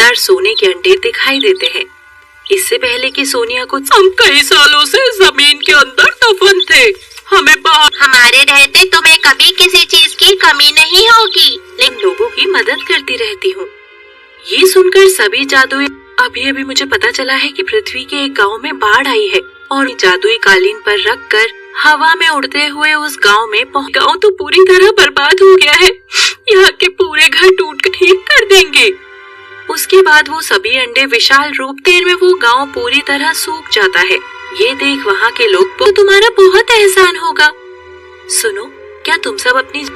चमकदार सोने के अंडे दिखाई देते हैं। इससे पहले कि सोनिया को हम कई सालों से जमीन के अंदर दफन थे, हमें हमारे रहते तुम्हें कभी किसी चीज की कमी नहीं होगी, लेकिन लोगों की मदद करती रहती हूँ। ये सुनकर सभी जादुई अभी अभी मुझे पता चला है कि पृथ्वी के एक गांव में बाढ़ आई है और जादुई कालीन पर रखकर हवा में उड़ते हुए उस गांव में गांव तो पूरी तरह बर्बाद हो गया है। यहाँ के पूरे घर टूट कर ठीक कर देंगे। उसके बाद वो सभी अंडे विशाल रूप देर में वो गांव पूरी तरह सूख जाता है। ये देख वहाँ के लोग तो तुम्हारा बहुत एहसान होगा। सुनो, क्या तुम सब अपनी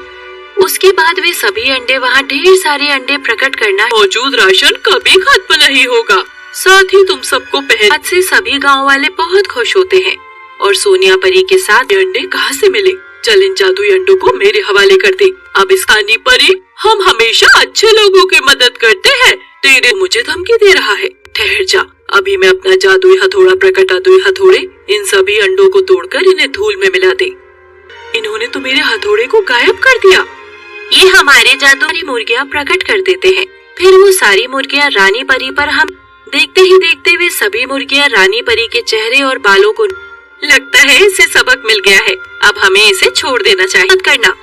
उसके बाद वे सभी अंडे वहाँ ढेर सारे अंडे प्रकट करना मौजूद राशन कभी खत्म नहीं होगा। साथ ही तुम सबको पहले से सभी गांव वाले बहुत खुश होते हैं। और सोनिया परी के साथ अंडे कहाँ से मिले? चल इन जादुई अंडों को मेरे हवाले कर दे। अब इस कहानी परी, हम हमेशा अच्छे लोगों की मदद करते हैं। तेरे मुझे धमकी दे रहा है। ठहर जा, अभी मैं अपना जादुई हथौड़ा जादुई हथौड़े इन सभी अंडों को तोड़कर इन्हें धूल में मिला दे। इन्होंने तो मेरे हथौड़े को गायब कर दिया। ये हमारे जादुई मुर्गियाँ प्रकट कर देते हैं। फिर वो सारी मुर्गियाँ रानी परी पर हम देखते ही देखते वे सभी मुर्गियाँ रानी परी के चेहरे और बालों को लगता है इसे सबक मिल गया है। अब हमें इसे छोड़ देना चाहिए। मत करना।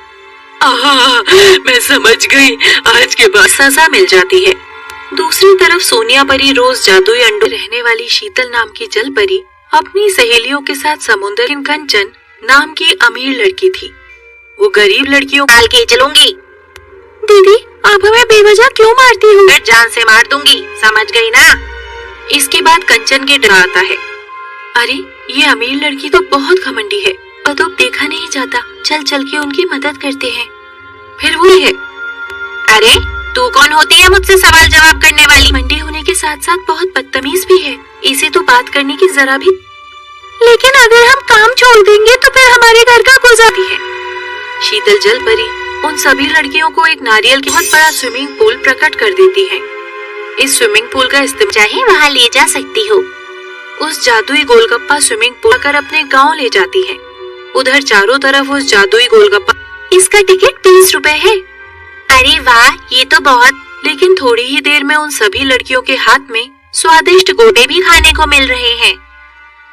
मैं समझ गई, आज के बाद सजा मिल जाती है। दूसरी तरफ सोनिया परी रोज जादुई अंडों रहने वाली शीतल नाम की जल परी अपनी सहेलियों के साथ समुद्र कंचन नाम की अमीर लड़की थी। वो गरीब लड़कियों डाल के चलूंगी। दीदी, आप हमें बेवजह क्यों मारती हो? मैं जान से मार दूंगी, समझ गई ना? इसके बाद कंचन के डर आता है। अरे ये अमीर लड़की तो बहुत घमंडी है और तो देखा नहीं जाता, चल चल के उनकी मदद करते हैं। फिर वो है, अरे तू कौन होती है मुझसे सवाल जवाब करने वाली? मंडी होने के साथ साथ बहुत बदतमीज भी है। इसे तो बात करने की जरा भी। लेकिन अगर हम काम छोड़ देंगे तो फिर हमारे घर का गुजारा है। शीतल जल परी उन सभी लड़कियों को एक नारियल के बहुत बड़ा स्विमिंग पूल प्रकट कर देती है। इस स्विमिंग पूल का इस्तेमाल चाहे वहाँ ले जा सकती हो। उस जादुई गोलगप्पा स्विमिंग पूल कर अपने गांव ले जाती है। उधर चारों तरफ उस जादुई गोलगप्पा, इसका टिकट 30 रुपए है। अरे वाह, ये तो बहुत। लेकिन थोड़ी ही देर में उन सभी लड़कियों के हाथ में स्वादिष्ट गोटे भी खाने को मिल रहे हैं।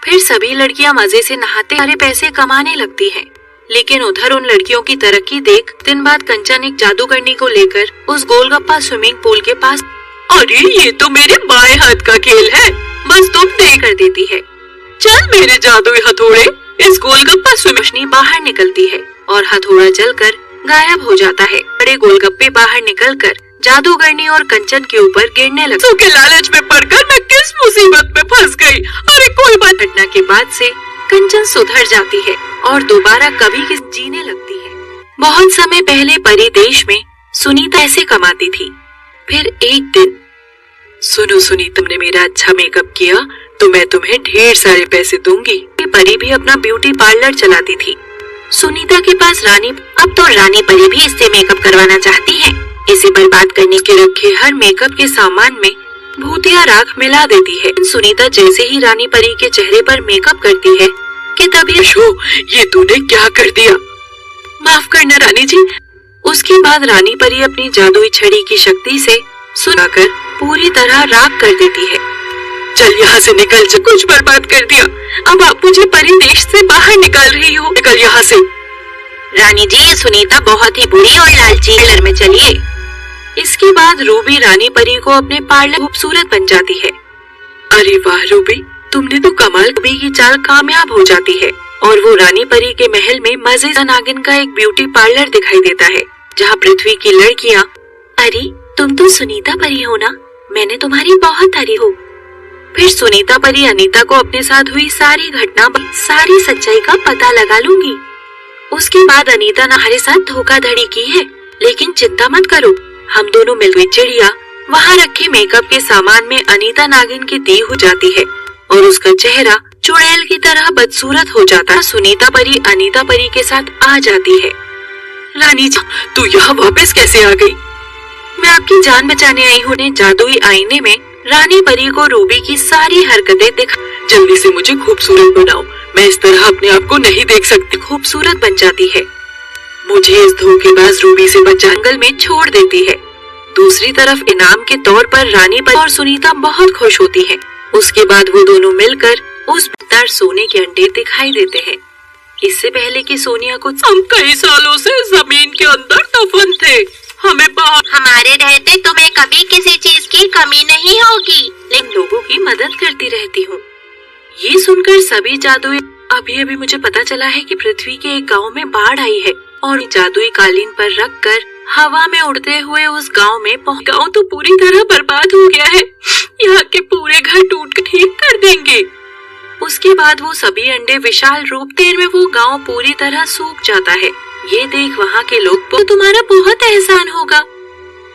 फिर सभी लड़कियां मजे से नहाते सारे पैसे कमाने लगती हैं। लेकिन उधर उन लड़कियों की तरक्की देख दिन बाद कंचन एक जादूगरनी को लेकर उस गोलगप्पा स्विमिंग पूल के पास, अरे ये तो मेरे बाएं हाथ का खेल है, बस तुम दे कर देती है। चल मेरे जादुई हथौड़े, इस गोलगप्पा स्विमिंग बाहर निकलती है और हथौड़ा जलकर गायब हो जाता है। बड़े गोलगप्पे बाहर निकलकर जादूगरनी और कंचन के ऊपर गिरने लगे। के लालच में पड़कर मैं किस मुसीबत में फंस गई। अरे कोई बात। घटना के बाद से कंचन सुधर जाती है और दोबारा कभी जीने लगती है। बहुत समय पहले परी देश में सुनीता ऐसे कमाती थी। फिर एक दिन, सुनो सुनीता, तुमने मेरा अच्छा मेकअप किया तो मैं तुम्हें ढेर सारे पैसे दूंगी। परी भी अपना ब्यूटी पार्लर चलाती थी। सुनीता के पास अब तो रानी परी भी इससे मेकअप करवाना चाहती है। इसे बर्बाद करने के रखे हर मेकअप के सामान में भूतिया राख मिला देती है। सुनीता जैसे ही रानी परी के चेहरे पर मेकअप करती है कि तभी ये तूने क्या कर दिया? माफ करना रानी जी। उसके बाद रानी परी अपनी जादुई छड़ी की शक्ति से सुनाकर पूरी तरह राख कर देती है। चल यहाँ से निकल, कुछ बर्बाद कर दिया। अब आप मुझे परी देश से बाहर निकाल रही हो। निकल यहाँ से। रानी जी, ये सुनीता बहुत ही बुरी और लालची। पार्लर में चलिए। इसके बाद रूबी रानी परी को अपने पार्लर खूबसूरत बन जाती है। अरे वाह रूबी, तुमने तो कमाल। रूबी की चाल कामयाब हो जाती है और वो रानी परी के महल में मजे नागिन का एक ब्यूटी पार्लर दिखाई देता है, जहाँ पृथ्वी की लड़कियाँ, अरे तुम तो सुनीता परी हो ना, मैंने तुम्हारी बहुत तारीफ हो। फिर सुनीता परी अनीता को अपने साथ हुई सारी घटना, सारी सच्चाई का पता लगा लूंगी। उसके बाद अनीता ने हमारे साथ धोखाधड़ी की है, लेकिन चिंता मत करो, हम दोनों मिलकर चिड़िया वहाँ रखे मेकअप के सामान में अनीता नागिन की दी हो जाती है और उसका चेहरा चुड़ैल की तरह बदसूरत हो जाता है। सुनीता परी अनीता परी के साथ आ जाती है। रानी जी, तू यहाँ वापस कैसे आ गई? मैं आपकी जान बचाने आई हूँ। जादुई आईने में रानी परी को रूबी की सारी हरकतें दिखा। जल्दी से मुझे खूबसूरत बनाओ, मैं इस तरह अपने आप को नहीं देख सकती। खूबसूरत बन जाती है। मुझे इस धोखेबाज रूबी से बचा जंगल में छोड़ देती है। दूसरी तरफ इनाम के तौर पर रानी परी और सुनीता बहुत खुश होती हैं। उसके बाद वो दोनों मिलकर उस बेकार सोने के अंडे दिखाई देते हैं। इससे पहले कि सोनिया को हम कई सालों से जमीन के अंदर दफन थे, हमें हमारे रहते तुम्हें कभी किसी चीज की कमी नहीं होगी। लेकिन लोगों की मदद करती रहती हूँ। ये सुनकर सभी जादुई अभी मुझे पता चला है कि पृथ्वी के एक गांव में बाढ़ आई है और जादुई कालीन पर रखकर हवा में उड़ते हुए उस गांव में गांव तो पूरी तरह बर्बाद हो गया है। यहाँ के पूरे घर टूट ठीक कर देंगे। उसके बाद वो सभी अंडे विशाल रूप देर में वो गांव पूरी तरह सूख जाता है। ये देख वहाँ के लोग तो तुम्हारा बहुत एहसान होगा।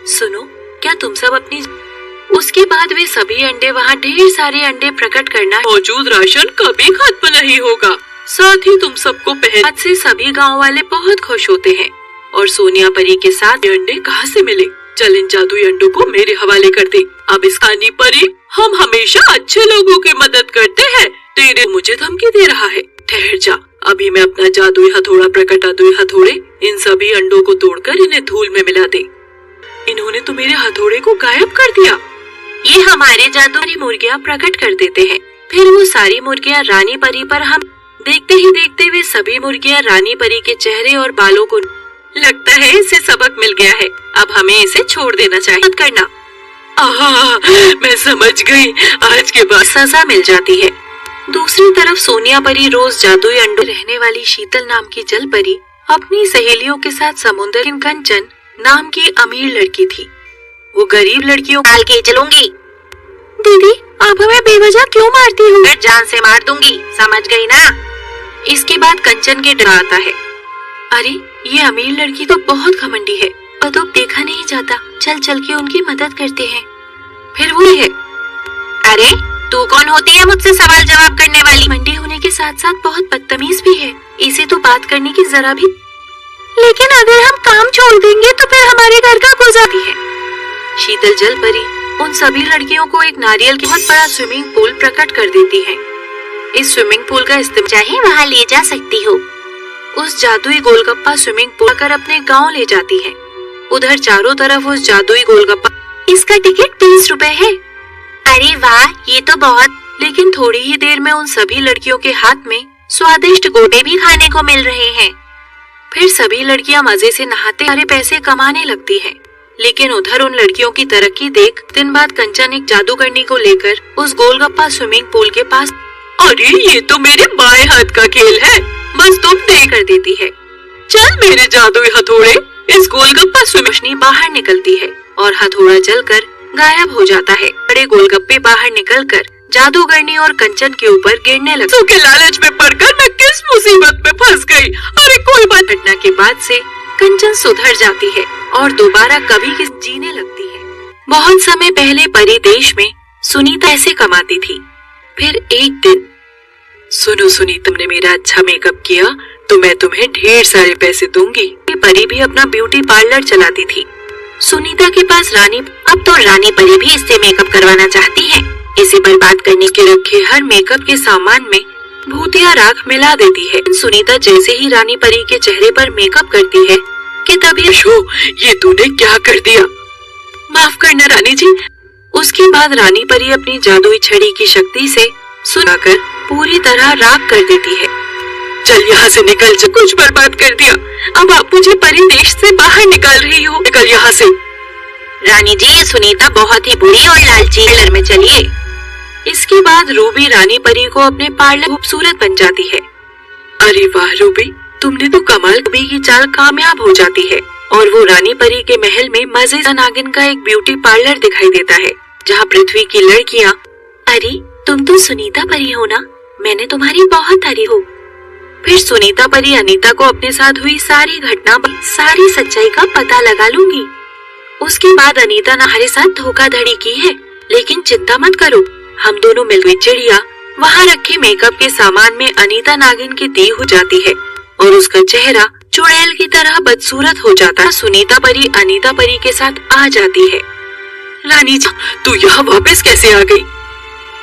सुनो, क्या तुम सब अपनी उसके बाद वे सभी अंडे वहाँ ढेर सारे अंडे प्रकट करना मौजूद राशन कभी खत्म नहीं होगा। साथ ही तुम सबको पहले से सभी गांव वाले बहुत खुश होते हैं। और सोनिया परी के साथ ये अंडे कहाँ से मिले? चल इन जादुई अंडों को मेरे हवाले कर दे। अब इस कहानी परी, हम हमेशा अच्छे लोगों की मदद करते हैं। तेरे मुझे धमकी दे रहा है? ठहर जा, अभी मैं अपना जादुई हथौड़ा प्रकट जादुई हथौड़े इन सभी अंडों को तोड़कर इन्हें धूल में मिला दे। इन्होंने तो मेरे हथौड़े को गायब कर दिया। ये हमारे जादुई मुर्गियाँ प्रकट कर देते हैं। फिर वो सारी मुर्गियाँ रानी परी पर हम देखते ही देखते वे सभी मुर्गियाँ रानी परी के चेहरे और बालों को लगता है इसे सबक मिल गया है। अब हमें इसे छोड़ देना चाहिए। मत करना। मैं समझ गई, आज के बाद सजा मिल जाती है। दूसरी तरफ सोनिया परी रोज जादुई अंडों रहने वाली शीतल नाम की जल परी अपनी सहेलियों के साथ समुद्र की कंचन नाम की अमीर लड़की थी। वो गरीब लड़कियों डाल के चलूंगी। दीदी, आप हमें बेवजह क्यों मारती हो? जान से मार दूंगी, समझ गई ना? इसके बाद कंचन के डर आता है। अरे, ये अमीर लड़की तो बहुत घमंडी है और तो देखा नहीं जाता। चल चल के उनकी मदद करते हैं। फिर वो है, अरे तू कौन होती है मुझसे सवाल जवाब करने वाली? घमंडी होने के साथ साथ बहुत बदतमीज भी है। इसे तो बात करने की जरा भी। लेकिन अगर हम काम छोड़ देंगे तो फिर हमारे घर का गुजर है। शीतल जल परी उन सभी लड़कियों को एक नारियल के बहुत बड़ा स्विमिंग पूल प्रकट कर देती है। इस स्विमिंग पूल का इस्तेमाल चाहे वहाँ ले जा सकती हो। उस जादुई गोलगप्पा स्विमिंग पूल कर अपने गांव ले जाती है। उधर चारों तरफ उस जादुई गोलगप्पा, इसका टिकट 30 रुपए है। अरे वाह, ये तो बहुत। लेकिन थोड़ी ही देर में उन सभी लड़कियों के हाथ में स्वादिष्ट गोटे भी खाने को मिल रहे हैं। फिर सभी लड़कियां मजे से नहाते सारे पैसे कमाने लगती हैं। लेकिन उधर उन लड़कियों की तरक्की देख दिन बाद कंचन एक जादूगरनी को लेकर उस गोलगप्पा स्विमिंग पूल के पास, अरे ये तो मेरे बाएं हाथ का खेल है, बस तुम तय कर देती है। चल मेरे जादुई हथौड़े, इस गोलगप्पा स्विमिंग बाहर निकलती है और हथौड़ा जलकर गायब हो जाता है। बड़े गोलगप्पे बाहर निकलकर जादूगरनी और कंचन के ऊपर गिरने लगे। के लालच में पड़कर मैं किस मुसीबत में फंस गई। अरे कोई बात। घटना के बाद से कंचन सुधर जाती है और दोबारा कभी किस जीने लगती है। बहुत समय पहले परी देश में सुनीता ऐसे कमाती थी। फिर एक दिन, सुनो सुनी, तुमने मेरा अच्छा मेकअप किया तो मैं तुम्हें ढेर सारे पैसे दूंगी। परी भी अपना ब्यूटी पार्लर चलाती थी। सुनीता के पास अब तो रानी परी भी इससे मेकअप करवाना चाहती है। इसे बर्बाद करने के रखे हर मेकअप के सामान में भूतिया राख मिला देती है। सुनीता जैसे ही रानी परी के चेहरे पर मेकअप करती है कि तभी ये तूने क्या कर दिया? माफ करना रानी जी। उसके बाद रानी परी अपनी जादुई छड़ी की शक्ति से सुनाकर पूरी तरह राख कर देती है। चल यहाँ से निकल, जो कुछ बर्बाद कर दिया। अब आप मुझे परी देश से बाहर निकाल रही हो। निकल यहाँ से। रानी जी, सुनीता बहुत ही बुरी और लालची, पार्लर में चलिए। इसके बाद रूबी रानी परी को अपने पार्लर खूबसूरत बन जाती है। अरे वाह रूबी, तुमने तो कमाल। रूबी की चाल कामयाब हो जाती है और वो रानी परी के महल में मजे का नागिन का एक ब्यूटी पार्लर दिखाई देता है, जहाँ पृथ्वी की लड़कियाँ, अरे तुम तो सुनीता परी हो ना, मैंने तुम्हारी बहुत तारीफ हो। फिर सुनीता परी अनीता को अपने साथ हुई सारी घटना, सारी सच्चाई का पता लगा लूंगी। उसके बाद अनीता ने हमारे साथ धोखाधड़ी की है, लेकिन चिंता मत करो, हम दोनों मिलकर चिड़िया वहाँ रखे मेकअप के सामान में अनीता नागिन की दी हो जाती है और उसका चेहरा चुड़ैल की तरह बदसूरत हो जाता है। सुनीता परी अनीता परी के साथ आ जाती है। रानी जी, तू यहाँ वापस कैसे आ गई?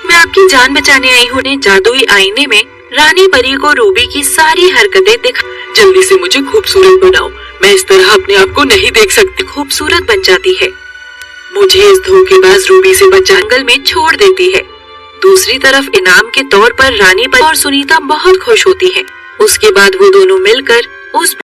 मैं आपकी जान बचाने आई हूँ। जादुई आईने में रानी परी को रूबी की सारी हरकतें दिखा। जल्दी से मुझे खूबसूरत बनाओ, मैं इस तरह अपने आप को नहीं देख सकती। खूबसूरत बन जाती है मुझे इस धोखेबाज रूबी से बचा जंगल में छोड़ देती है। दूसरी तरफ इनाम के तौर पर रानी और सुनीता बहुत खुश होती है। उसके बाद वो दोनों मिलकर उस